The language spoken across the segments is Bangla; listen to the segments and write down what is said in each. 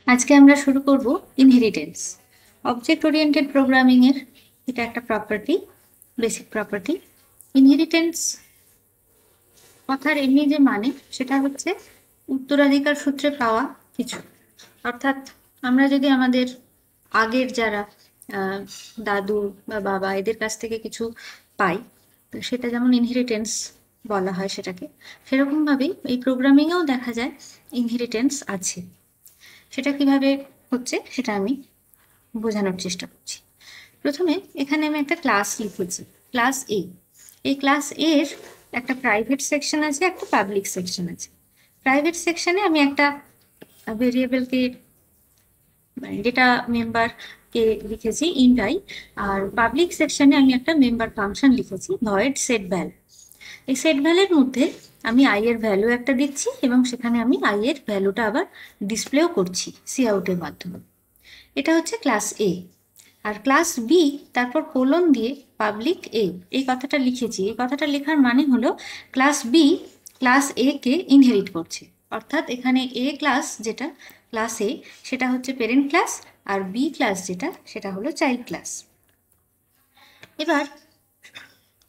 আজকে আমরা শুরু করব ইনহেরিটেন্স। অবজেক্ট ওরিয়েন্টেড প্রোগ্রামিং এর এটা একটা প্রপার্টি, বেসিক প্রপার্টি। ইনহেরিটেন্স কথার এমনি যে মানে সেটা হচ্ছে উত্তরাধিকার সূত্রে পাওয়া কিছু। অর্থাৎ আমরা যদি আমাদের আগের যারা দাদু বা বাবা এদের কাছ থেকে কিছু পাই, তো সেটা যেমন ইনহেরিটেন্স বলা হয় সেটাকে, সেরকমভাবেই এই প্রোগ্রামিংয়েও দেখা যায় ইনহেরিটেন্স আছে। সেটা কিভাবে হচ্ছে সেটা আমি বোঝানোর চেষ্টা করছি। প্রথমে এখানে আমি একটা ক্লাস লিখেছি, ক্লাস এ। এই ক্লাস এর একটা প্রাইভেট সেকশন আছে, একটা পাবলিক সেকশন আছে। প্রাইভেট সেকশনে আমি একটা ভেরিয়েবলকে মানে ডেটা মেম্বারকে লিখেছি ইন্ট আই, আর পাবলিক সেকশনে আমি একটা মেম্বার ফাংশন লিখেছি ভয়েড সেট ভ্যাল। এই সেট ভ্যালের মধ্যে আমি আই এর ভ্যালু একটা দিচ্ছি এবং সেখানে আমি আই এর ভ্যালুটা আবার ডিসপ্লেও করছি সি আউটের মাধ্যমে। এটা হচ্ছে ক্লাস এ। আর ক্লাস বি তারপর কোলন দিয়ে পাবলিক এ, এই কথাটা লিখেছি। এই কথাটা লেখার মানে হলো ক্লাস বি ক্লাস এ কে ইনহেরিট করছে। অর্থাৎ এখানে এ ক্লাস যেটা ক্লাস এ সেটা হচ্ছে পেরেন্ট ক্লাস, আর বি ক্লাস যেটা সেটা হলো চাইল্ড ক্লাস। এবার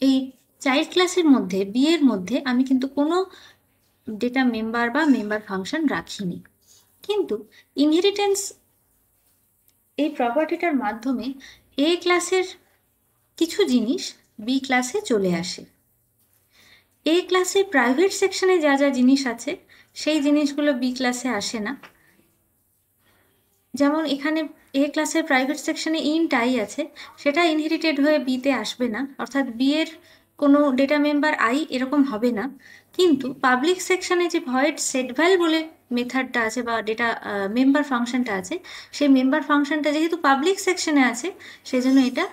এই চাইল্ড ক্লাসের মধ্যে বি এর মধ্যে আমি কিন্তু কোনো ডেটা মেম্বার বা মেম্বার ফাংশন রাখিনি, কিন্তু ইনহেরিটেন্স এই প্রপার্টিটার মাধ্যমে এ ক্লাসের কিছু জিনিস বি ক্লাসে চলে আসে। এ ক্লাসে প্রাইভেট সেকশনে যা যা জিনিস আছে সেই জিনিসগুলো বি ক্লাসে আসে না। যেমন এখানে এ ক্লাসের প্রাইভেট সেকশনে ইন্ট আই আছে, সেটা ইনহেরিটেড হয়ে বিতে আসবে না, অর্থাৎ বি এর কোনো ডেটা মেম্বার আই এরকম হবে না। কিন্তু পাবলিক সেকশনে যে ভয়েড সেট ভ্যাল বলে মেথডটা আছে বা ডেটা মেম্বার ফাংশনটা আছে, সেই মেম্বার ফাংশনটা যেহেতু পাবলিক সেকশনে আছে সেজন্য এটা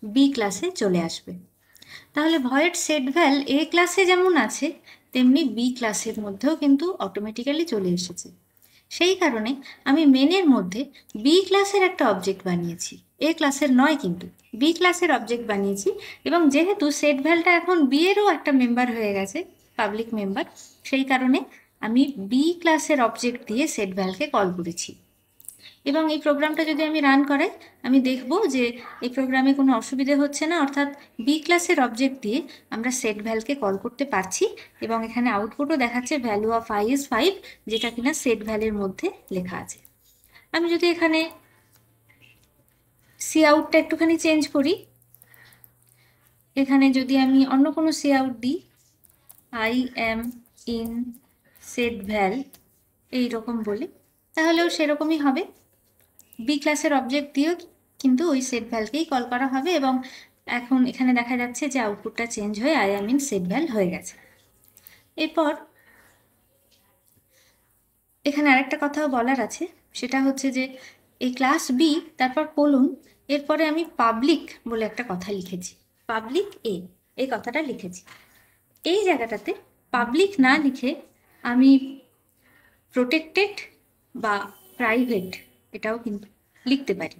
বি ক্লাসে চলে আসবে। তাহলে ভয়েড সেট ভ্যাল এ ক্লাসে যেমন আছে তেমনি বি ক্লাসের মধ্যেও কিন্তু অটোমেটিক্যালি চলে এসেছে। সেই কারণে আমি মেনের মধ্যে বি ক্লাসের একটা অবজেক্ট বানিয়েছি, এ ক্লাসের নয়, কিন্তু বি ক্লাসের অবজেক্ট বানিয়েছি। এবং যেহেতু সেট ভ্যালটা এখন বি এরও একটা মেম্বার হয়ে গেছে, পাবলিক মেম্বার, সেই কারণে আমি বি ক্লাসের অবজেক্ট দিয়ে সেট ভ্যালকে কল করেছি। এবং এই প্রোগ্রামটা যদি আমি রান করাই, আমি দেখব যে এই প্রোগ্রামে কোনো অসুবিধে হচ্ছে না, অর্থাৎ বি ক্লাসের অবজেক্ট দিয়ে আমরা সেট ভ্যালকে কল করতে পারছি। এবং এখানে আউটপুটও দেখাচ্ছে ভ্যালু অফ আই ইজ 5, যেটা কিনা সেট ভ্যালের মধ্যে লেখা আছে। আমি যদি এখানে সি আউটটা একটুখানি চেঞ্জ করি, এখানে যদি আমি অন্য কোনো সি আউট দিই, আই এম ইন সেট ভ্যাল এইরকম বলে, তাহলেও সেরকমই হবে। বি ক্লাসের অবজেক্ট দিয়েও কিন্তু ওই সেট ভ্যালকেই কল করা হবে। এবং এখন এখানে দেখা যাচ্ছে যে আউটপুটটা চেঞ্জ হয়ে আই এম ইন সেট ভ্যাল হয়ে গেছে। এরপর এখানে আরেকটা কথাও বলার আছে, সেটা হচ্ছে যে এই ক্লাস বি তারপর কোলন, এরপরে আমি পাবলিক বলে একটা কথা লিখেছি, পাবলিক এ, এই কথাটা লিখেছি। এই জায়গাটাতে পাবলিক না লিখে আমি প্রোটেক্টেড বা প্রাইভেট এটাও কিন্তু লিখতে পারি।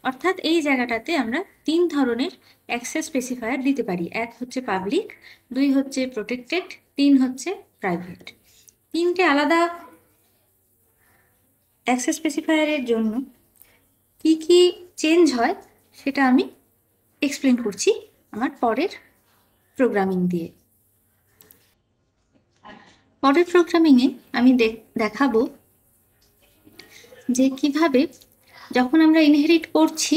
অর্থাৎ এই জায়গাটাতে আমরা তিন ধরনের অ্যাক্সেস স্পেসিফায়ার দিতে পারি। এক হচ্ছে পাবলিক, দুই হচ্ছে প্রোটেক্টেড, তিন হচ্ছে প্রাইভেট। তিনটে আলাদা অ্যাক্সেস স্পেসিফায়ারের জন্য কি কি চেঞ্জ হয় সেটা আমি এক্সপ্লেন করছি আমার পরের প্রোগ্রামিং দিয়ে। পরের প্রোগ্রামিংয়ে আমি দেখাবো যে কিভাবে যখন আমরা ইনহেরিট করছি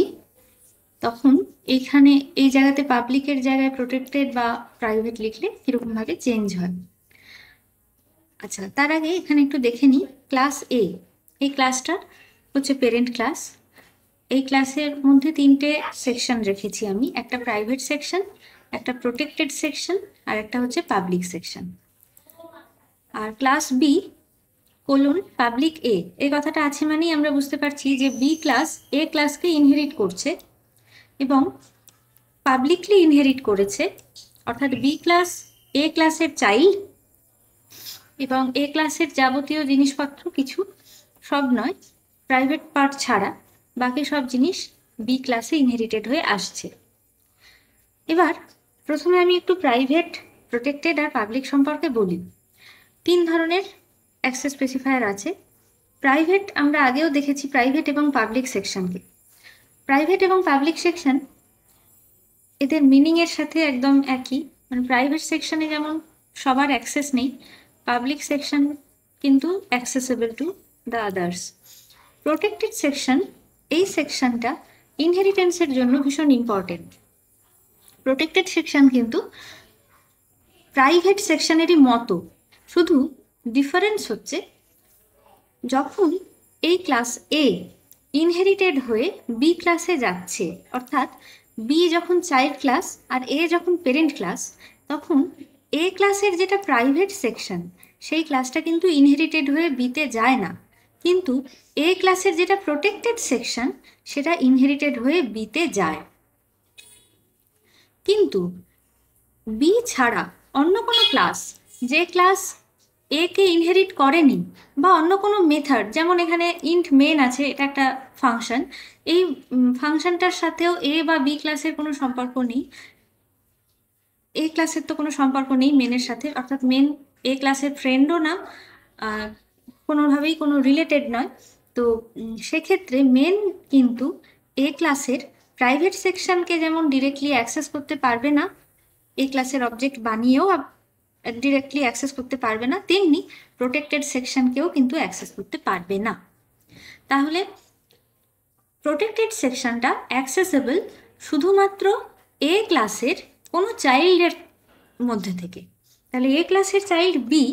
তখন এইখানে এই জায়গাতে পাবলিকের জায়গায় প্রোটেক্টেড বা প্রাইভেট লিখলে কীরকমভাবে চেঞ্জ হয়। আচ্ছা, তার আগে এখানে একটু দেখে নিই ক্লাস এ। এই ক্লাসটা হচ্ছে পেরেন্ট ক্লাস। এই ক্লাসের মধ্যে তিনটে সেকশন রেখেছি আমি, একটা প্রাইভেট সেকশন, একটা প্রোটেক্টেড সেকশন, আর একটা হচ্ছে পাবলিক সেকশন। আর ক্লাস বি কোলন পাবলিক এ, এই কথাটা আছে মানেই আমরা বুঝতে পারছি যে বি ক্লাস এ ক্লাসকে ইনহেরিট করছে এবং পাবলিকলি ইনহেরিট করেছে, অর্থাৎ বি ক্লাস এ ক্লাসের চাইল্ড এবং এ ক্লাসের যাবতীয় জিনিসপত্র কিছু, সব নয়, প্রাইভেট পার্ট ছাড়া বাকি সব জিনিস বি ক্লাসে ইনহেরিটেড হয়ে আসছে। এবার প্রথমে আমি একটু প্রাইভেট, প্রোটেক্টেড আর পাবলিক সম্পর্কে বলি। তিন ধরনের অ্যাক্সেস স্পেসিফায়ার আছে, প্রাইভেট আমরা আগেও দেখেছি প্রাইভেট এবং পাবলিক সেকশনকে। প্রাইভেট এবং পাবলিক সেকশন এদের মিনিংয়ের সাথে একদম একই। মানে প্রাইভেট সেকশনে যেমন সবার অ্যাক্সেস নেই, পাবলিক সেকশন কিন্তু accessible to the others. Protected section, এই সেকশনটা ইনহেরিটেন্সের জন্য ভীষণ ইম্পর্টেন্ট। প্রোটেক্টেড সেকশন কিন্তু প্রাইভেট সেকশনেরই মতো, শুধু ডিফারেন্স হচ্ছে যখন এই ক্লাস এ ইনহেরিটেড হয়ে বি ক্লাসে যাচ্ছে, অর্থাৎ বি যখন চাইল্ড ক্লাস আর এ যখন পেরেন্ট ক্লাস, তখন এ ক্লাসের যেটা প্রাইভেট সেকশন সেই ক্লাসটা কিন্তু ইনহেরিটেড হয়ে বিতে যায় না, কিন্তু এ ক্লাসের যেটা প্রোটেক্টেড সেকশন সেটা ইনহেরিটেড হয়ে বিতে যায়। কিন্তু বি ছাড়া অন্য কোনো ক্লাস, যে ক্লাস এ কে ইনহেরিট করেনি, বা অন্য কোনো মেথড, যেমন এখানে ইন্ট মেন আছে, এটা একটা ফাংশন, এই ফাংশনটার সাথেও এ বা বি ক্লাসের কোনো সম্পর্ক নেই, এ ক্লাসের তো কোনো সম্পর্ক নেই মেনের সাথে, অর্থাৎ মেন এ ক্লাসের ফ্রেন্ডও না, কোনোভাবেই কোনো রিলেটেড নয়। তো সেক্ষেত্রে মেন কিন্তু এ ক্লাসের প্রাইভেট সেকশনকে যেমন ডিরেক্টলি অ্যাক্সেস করতে পারবে না, এ ক্লাসের অবজেক্ট বানিয়েও ডিরেক্টলি অ্যাক্সেস করতে পারবে না, তেমনি প্রোটেক্টেড সেকশনকেও কিন্তু অ্যাক্সেস করতে পারবে না। তাহলে প্রোটেক্টেড সেকশনটা অ্যাক্সেসেবল শুধুমাত্র এ ক্লাসের কোনো চাইল্ডের মধ্যে থেকে। তাহলে এ ক্লাসের চাইল্ড বি,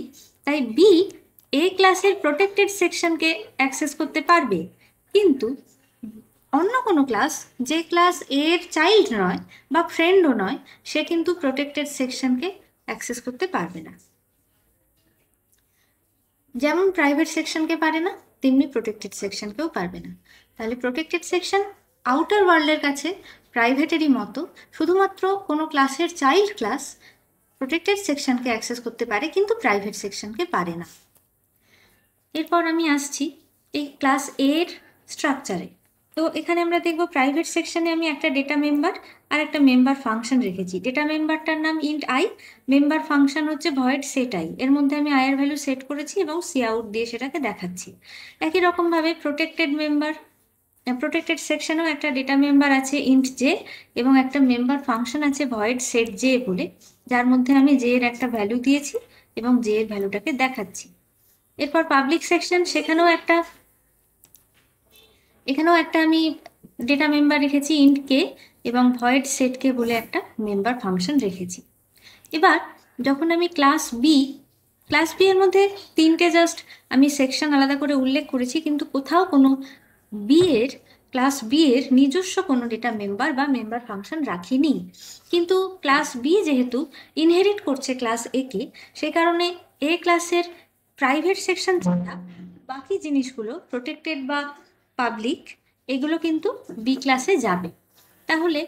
তাই বি এ ক্লাসের প্রোটেক্টেড সেকশনকে অ্যাক্সেস করতে পারবে, কিন্তু অন্য কোনো ক্লাস, যে ক্লাস এর চাইল্ড নয় বা ফ্রেন্ডও নয়, সে কিন্তু প্রোটেক্টেড সেকশনকে অ্যাক্সেস করতে পারবে না। যেমন প্রাইভেট সেকশনকে পারে না, তেমনি প্রোটেক্টেড সেকশনকেও পারবে না। তাহলে প্রোটেক্টেড সেকশন আউটার ওয়ার্ল্ডের কাছে প্রাইভেটেরই মতো, শুধুমাত্র কোনো ক্লাসের চাইল্ড ক্লাস প্রোটেক্টেড সেকশনকে অ্যাক্সেস করতে পারে, কিন্তু প্রাইভেট সেকশনকে পারে না। এরপর আমি আসছি এই ক্লাস এর স্ট্রাকচারে। তো এখানে আমরা দেখব প্রাইভেট সেকশনে আমি একটা ডেটা মেম্বার আর একটা মেম্বার ফাংশন রেখেছি। ডেটা মেম্বারটার নাম ইন্ট আই, মেম্বার ফাংশন হচ্ছে ভয়েড সেট আই, এর মধ্যে আমি আই এর ভ্যালু সেট করেছি এবং সি আউট দিয়ে সেটাকে দেখাচ্ছি। একই রকমভাবে প্রোটেক্টেড সেকশনেও একটা ডেটা মেম্বার আছে ইন্ট জে, এবং একটা মেম্বার ফাংশন আছে ভয়েড সেট জে বলে, যার মধ্যে আমি জে এর একটা ভ্যালু দিয়েছি এবং জে এর ভ্যালুটাকে দেখাচ্ছি। এরপর পাবলিক সেকশন, এখানেও একটা আমি ডেটা মেম্বার রেখেছি ইন্ট কে, এবং ভয়েড সেট কে বলে একটা মেম্বার ফাংশন রেখেছি। এবার যখন আমি ক্লাস বি এর মধ্যে তিনটে জাস্ট আমি সেকশন আলাদা করে উল্লেখ করেছি, কিন্তু কোথাও কোনো ক্লাস বি এর নিজস্ব কোনো ডেটা মেম্বার বা মেম্বার ফাংশন রাখিনি। কিন্তু ক্লাস বি যেহেতু ইনহেরিট করছে ক্লাস এ কে, সেই কারণে এ ক্লাসের প্রাইভেট সেকশন ছাড়া বাকি জিনিসগুলো প্রোটেক্টেড বা পাবলিক, এগুলো কিন্তু বি ক্লাসে যাবে। তাহলে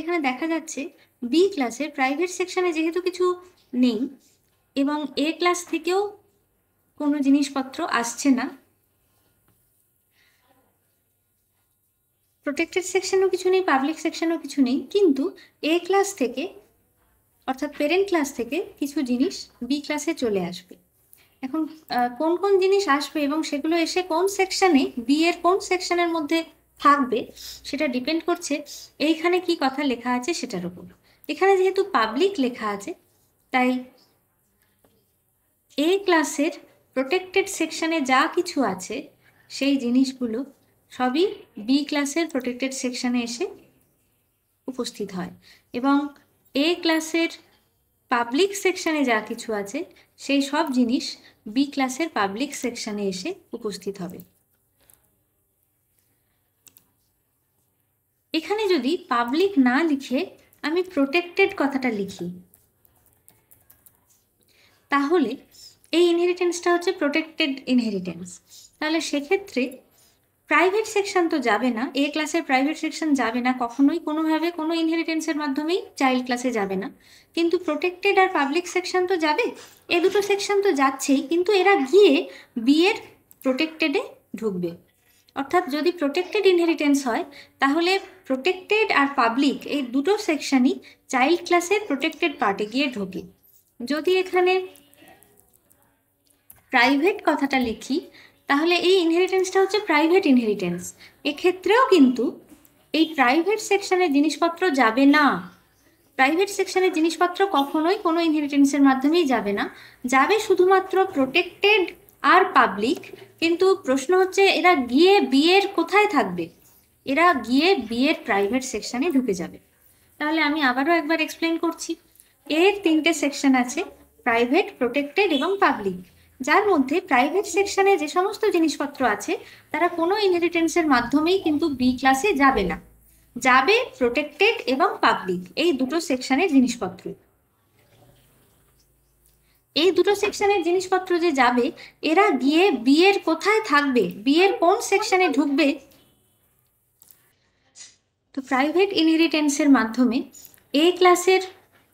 এখানে দেখা যাচ্ছে বি ক্লাসের প্রাইভেট সেকশনে যেহেতু কিছু নেই এবং এ ক্লাস থেকেও কোনো জিনিসপত্র আসছে না, প্রোটেক্টেড সেকশনও কিছু নেই, পাবলিক সেকশনও কিছু নেই, কিন্তু এ ক্লাস থেকে অর্থাৎ পেরেন্ট ক্লাস থেকে কিছু জিনিস বি ক্লাসে চলে আসবে। এখন কোন কোন জিনিস আসবে এবং সেগুলো এসে কোন সেকশনে, বি এর কোন সেকশনের মধ্যে থাকবে, সেটা ডিপেন্ড করছে এইখানে কি কথা লেখা আছে সেটার উপর। এখানে যেহেতু পাবলিক লেখা আছে, তাই এ ক্লাসের প্রোটেক্টেড সেকশনে যা কিছু আছে সেই জিনিসগুলো সবই বি ক্লাসের প্রোটেক্টেড সেকশনে এসে উপস্থিত হয়, এবং এ ক্লাসের পাবলিক সেকশনে যা কিছু আছে সেই সব জিনিস বি ক্লাসের পাবলিক সেকশনে এসে উপস্থিত হবে। এখানে যদি পাবলিক না লিখে আমি প্রোটেক্টেড কথাটা লিখি, তাহলে এই ইনহেরিটেন্সটা হচ্ছে প্রোটেক্টেড ইনহেরিটেন্স। তাহলে সেক্ষেত্রে প্রাইভেট সেকশন তো যাবে না, এ ক্লাসের প্রাইভেট সেকশন যাবে না কখনোই, কোনোভাবে কোনো ইনহেরিটেন্সের মাধ্যমেই চাইল্ড ক্লাসে যাবে না। কিন্তু প্রোটেক্টেড আর পাবলিক সেকশন তো যাবে, এ দুটো সেকশন তো যাচ্ছেই, কিন্তু এরা গিয়ে বি এর প্রোটেক্টেডে ঢুকবে। অর্থাৎ যদি প্রোটেক্টেড ইনহেরিটেন্স হয়, তাহলে প্রোটেক্টেড আর পাবলিক এই দুটো সেকশনই চাইল্ড ক্লাসের প্রোটেক্টেড পার্টে গিয়ে ঢোকে। যদি এখানে প্রাইভেট কথাটা লিখি তাহলে এই ইনহেরিটেন্সটা হচ্ছে প্রাইভেট ইনহেরিটেন্স। এক্ষেত্রেও কিন্তু এই প্রাইভেট সেকশনের জিনিসপত্র যাবে না। প্রাইভেট সেকশনের জিনিসপত্র কখনোই কোনো ইনহেরিটেন্সের মাধ্যমেই যাবে না, যাবে শুধুমাত্র প্রোটেক্টেড আর পাবলিক। কিন্তু প্রশ্ন হচ্ছে এরা গিয়ে বিয়ের কোথায় থাকবে? এরা গিয়ে বিয়ের প্রাইভেট সেকশনে ঢুকে যাবে। তাহলে আমি আবারও একবার এক্সপ্লেন করছি। এর 3টে সেকশন আছে, প্রাইভেট, প্রোটেক্টেড এবং পাবলিক। যার মধ্যে প্রাইভেট সেকশনে যে সমস্ত জিনিসপত্র আছে তারা কোনো ইনহেরিটেন্সের মাধ্যমেই কিন্তু বি ক্লাসে যাবে না, যাবে প্রোটেক্টেড এবং পাবলিক এই দুটো সেকশনের জিনিসপত্র। এই দুটো সেকশনের জিনিসপত্র যে যাবে, এরা গিয়ে বিয়ের কোথায় থাকবে, বিয়ের কোন সেকশনে ঢুকবে? তো প্রাইভেট ইনহেরিটেন্সের মাধ্যমে এ ক্লাসের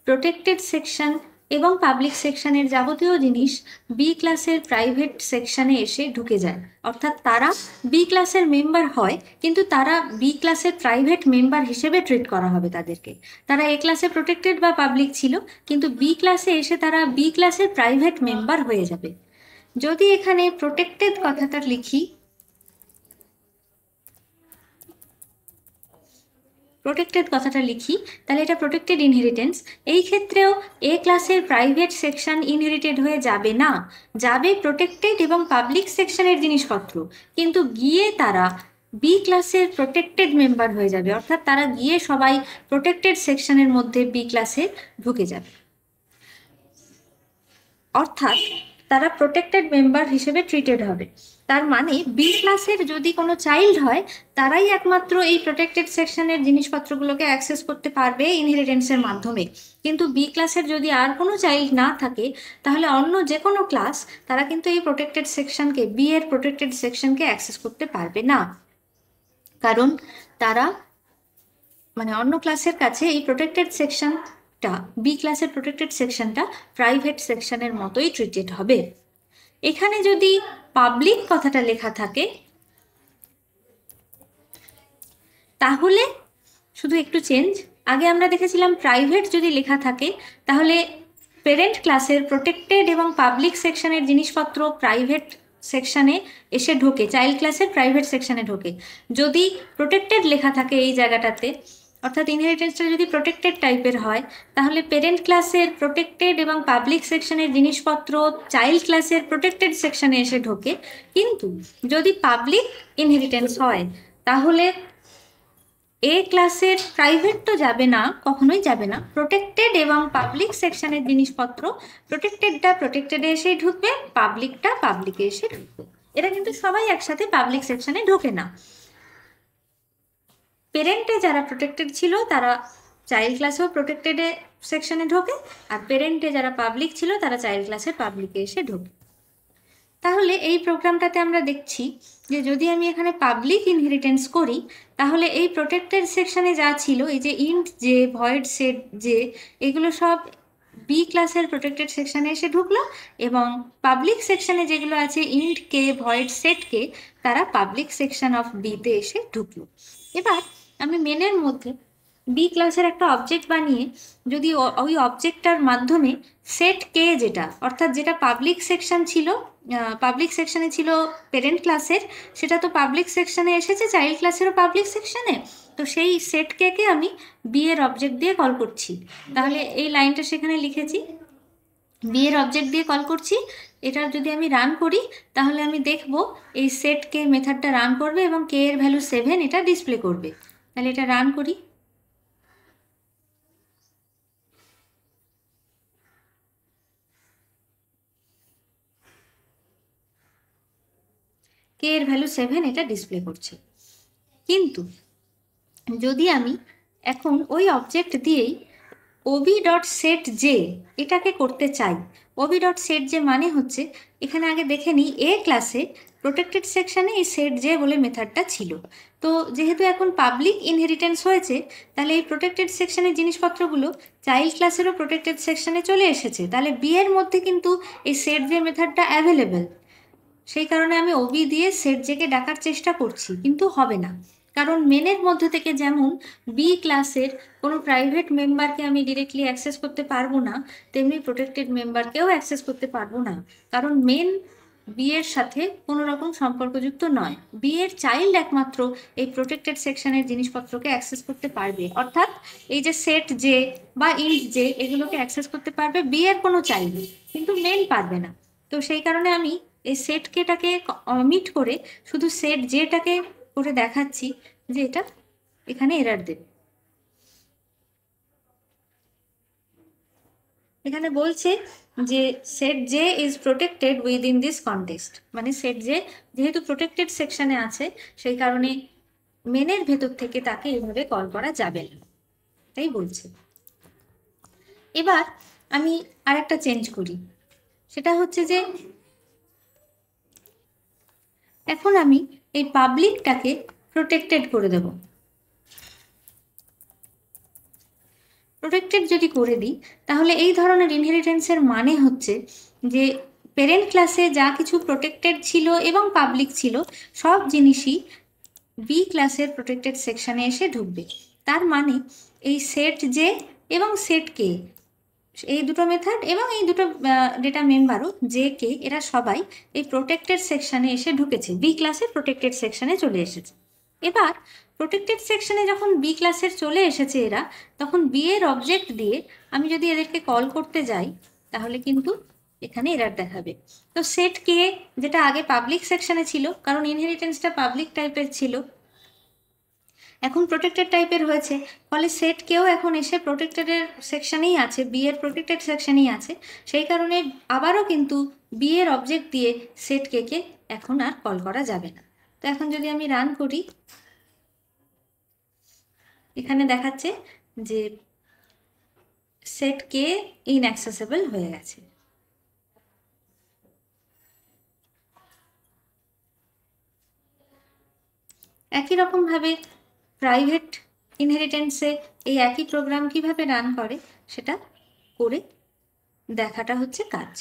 প্রোটেক্টেড সেকশন এবং পাবলিক সেকশনের যাবতীয় জিনিস বি ক্লাসের প্রাইভেট সেকশনে এসে ঢুকে যায়। অর্থাৎ তারা বি ক্লাসের মেম্বার হয়, কিন্তু তারা বি ক্লাসের প্রাইভেট মেম্বার হিসেবে ট্রিট করা হবে তাদেরকে। তারা এ ক্লাসে প্রোটেক্টেড বা পাবলিক ছিল, কিন্তু বি ক্লাসে এসে তারা বি ক্লাসের প্রাইভেট মেম্বার হয়ে যাবে। যদি এখানে প্রোটেক্টেড কথাটা লিখি, প্রোটেক্টেড কথাটা লিখি তাহলে এটা প্রোটেক্টেড ইনহেরিটেন্স। এই ক্ষেত্রেও এ ক্লাসের প্রাইভেট সেকশন ইনহেরিটেড হয়ে যাবে না, যাবে প্রোটেক্টেড এবং পাবলিক সেকশনের জিনিসপত্র, কিন্তু গিয়ে তারা বি ক্লাসের প্রোটেক্টেড মেম্বার হয়ে যাবে। অর্থাৎ তারা গিয়ে সবাই প্রোটেক্টেড সেকশনের মধ্যে বি ক্লাসে ঢুকে যাবে, অর্থাৎ তারা প্রোটেক্টেড মেম্বার হিসেবে ট্রিটেড হবে। তার মানে বি ক্লাসের যদি কোনো চাইল্ড হয় তারাই একমাত্র এই প্রোটেক্টেড সেকশনের জিনিসপত্রগুলোকে অ্যাক্সেস করতে পারবে ইনহেরিটেন্সের মাধ্যমে। কিন্তু বি ক্লাসের যদি আর কোনো চাইল্ড না থাকে তাহলে অন্য যে কোনো ক্লাস তারা কিন্তু এই প্রোটেক্টেড সেকশনকে, বি এর প্রোটেক্টেড সেকশনকে অ্যাক্সেস করতে পারবে না, কারণ তারা মানে অন্য ক্লাসের কাছে এই প্রোটেক্টেড সেকশনটা, বি ক্লাসের প্রোটেক্টেড সেকশনটা প্রাইভেট সেকশনের মতোই ট্রিটেড হবে। এখানে যদি পাবলিক কথাটা লেখা থাকে তাহলে শুধু একটু চেঞ্জ। আগে আমরা দেখেছিলাম প্রাইভেট যদি লেখা থাকে তাহলে পেরেন্ট ক্লাসের প্রোটেক্টেড এবং পাবলিক সেকশনের জিনিসপত্র প্রাইভেট সেকশনে এসে ঢোকে, চাইল্ড ক্লাসের প্রাইভেট সেকশনে ঢোকে। যদি প্রোটেক্টেড লেখা থাকে এই জায়গাটাতে, অর্থাৎ ইনহেরিটেন্সটা যদি প্রোটেক্টেড টাইপের হয়, তাহলে পেরেন্ট ক্লাসের প্রোটেক্টেড এবং পাবলিক সেকশনের জিনিসপত্র চাইল্ড ক্লাসের প্রোটেক্টেড সেকশনে এসে ঢোকে। কিন্তু যদি পাবলিক ইনহেরিটেন্স হয় তাহলে এ ক্লাসের প্রাইভেট তো যাবে না, কখনোই যাবে না, প্রোটেক্টেড এবং পাবলিক সেকশনের জিনিসপত্র প্রোটেক্টেডটা প্রোটেক্টেডে এসে ঢুকবে, পাবলিকটা পাবলিকে এসে ঢুকবে। এরা কিন্তু সবাই একসাথে পাবলিক সেকশনে ঢোকে না। পেরেন্টে যারা প্রোটেক্টেড ছিল তারা চাইল্ড ক্লাসেও প্রোটেক্টেডে সেকশনে ঢোকে, আর পেরেন্টে যারা পাবলিক ছিল তারা চাইল্ড ক্লাসের পাবলিকে এসে ঢোকে। তাহলে এই প্রোগ্রামটাতে আমরা দেখছি যে যদি আমি এখানে পাবলিক ইনহেরিটেন্স করি তাহলে এই প্রোটেক্টেড সেকশনে যা ছিল, এই যে ইন্ট যে, ভয়েড সেট যে, এগুলো সব বি ক্লাসের প্রোটেক্টেড সেকশনে এসে ঢুকলো, এবং পাবলিক সেকশনে যেগুলো আছে ইন্ট কে, ভয়েড সেট কে, তারা পাবলিক সেকশন অফ বিতে এসে ঢুকলো। এবার আমি মেনের মধ্যে বি ক্লাসের একটা অবজেক্ট বানিয়ে যদি ওই অবজেক্টটার মাধ্যমে সেট কে, যেটা অর্থাৎ যেটা পাবলিক সেকশন ছিল, পাবলিক সেকশনে ছিল পেরেন্ট ক্লাসের, সেটা তো পাবলিক সেকশনে এসেছে চাইল্ড ক্লাসেরও পাবলিক সেকশনে, তো সেই সেট কে কে আমি বি এর অবজেক্ট দিয়ে কল করছি। তাহলে এই লাইনটা সেখানে লিখেছি, বি এর অবজেক্ট দিয়ে কল করছি। এটা যদি আমি রান করি তাহলে আমি দেখব এই সেট কে মেথডটা রান করবে এবং কে এর ভ্যালু 7 এটা ডিসপ্লে করবে। তাহলে এটা রান করি, কে এর ভ্যালু 7 এটা ডিসপ্লে করছে। কিন্তু যদি আমি এখন ওই অবজেক্ট দিয়েই ওবি ডট সেট জে এটাকে করতে চাই, ওবি ডট সেট জে মানে হচ্ছে, এখানে আগে দেখে নিই এ ক্লাসে প্রোটেক্টেড সেকশনে এই সেট জে বলে মেথডটা ছিল। তো যেহেতু এখন পাবলিক ইনহেরিটেন্স হয়েছে তাহলে এই প্রোটেক্টেড সেকশনের জিনিসপত্রগুলো চাইল্ড ক্লাসেরও প্রোটেক্টেড সেকশনে চলে এসেছে, তাহলে বি এর মধ্যে কিন্তু এই সেট জে মেথডটা অ্যাভেলেবেল। সেই কারণে আমি ওবি দিয়ে সেট জেকে ডাকার চেষ্টা করছি, কিন্তু হবে না। কারণ মেনের মধ্যে থেকে যেমন বি ক্লাসের কোনো প্রাইভেট মেম্বারকে আমি ডিরেক্টলি অ্যাক্সেস করতে পারবো না, তেমনি প্রোটেক্টেড মেম্বারকেও অ্যাক্সেস করতে পারবো না, কারণ মেন বি এর সাথে কোনো রকম সম্পর্কযুক্ত নয়। বি এর চাইল্ড একমাত্র এই প্রোটেক্টেড সেকশনের জিনিসপত্রকে অ্যাক্সেস করতে পারবে, অর্থাৎ এই যে সেট জে বা ইন্ট জে এগুলোকে অ্যাক্সেস করতে পারবে বি এর কোনো চাইল্ড, কিন্তু মেন পারবে না। তো সেই কারণে আমি এই সেট কেটাকে অমিট করে শুধু সেট জেটাকে করে দেখাচ্ছি যে এটা এখানে এরর দেবে। এখানে বলছে যে set J is protected within this context, মানে সেট জে যেহেতু প্রোটেক্টেড সেকশনে আছে সেই কারণে মেনের ভেতর থেকে তাকে এইভাবে কল করা যাবে না, তাই বলছে। এবার আমি আরেকটা চেঞ্জ করি, সেটা হচ্ছে যে এখন আমি এই পাবলিকটাকে প্রোটেক্টেড করে দেব। প্রোটেক্টেড যদি করে দিই তাহলে এই ধরনের ইনহেরিটেন্সের মানে হচ্ছে যে পেরেন্ট ক্লাসে যা কিছু প্রোটেক্টেড ছিল এবং পাবলিক ছিল সব জিনিসই বি ক্লাসের প্রোটেক্টেড সেকশনে এসে ঢুকবে। তার মানে এই সেট জে এবং সেট কে, এই দুটো মেথড এবং এই দুটো ডেটা মেম্বারও জে কে, এরা সবাই এই প্রোটেক্টেড সেকশনে এসে ঢুকেছে, বি ক্লাসের প্রোটেক্টেড সেকশনে চলে এসেছে। এবার প্রোটেক্টেড সেকশনে যখন বি ক্লাসের চলে এসেছে এরা, তখন বি এর অবজেক্ট দিয়ে আমি যদি এদেরকে কল করতে যাই তাহলে কিন্তু এখানে এরার দেখাবে। তো সেট কে যেটা আগে পাবলিক সেকশনে ছিল, কারণ ইনহেরিটেন্সটা পাবলিক টাইপের ছিল, এখন প্রোটেক্টেড টাইপের হয়েছে, ফলে সেট কেও এখন এসে প্রোটেক্টেডের সেকশনেই আছে, বি এর প্রোটেক্টেড সেকশনেই আছে। সেই কারণে আবারও কিন্তু বি এর অবজেক্ট দিয়ে সেট কে কে এখন আর কল করা যাবে না। তো এখন যদি আমি রান করি, এখানে দেখাচ্ছে যে সেট কে ইনঅ্যাক্সেসেবল হয়ে গেছে। একই রকমভাবে প্রাইভেট ইনহেরিটেন্সে এই একই প্রোগ্রাম কিভাবে রান করে সেটা করে দেখাটা হচ্ছে কাজ।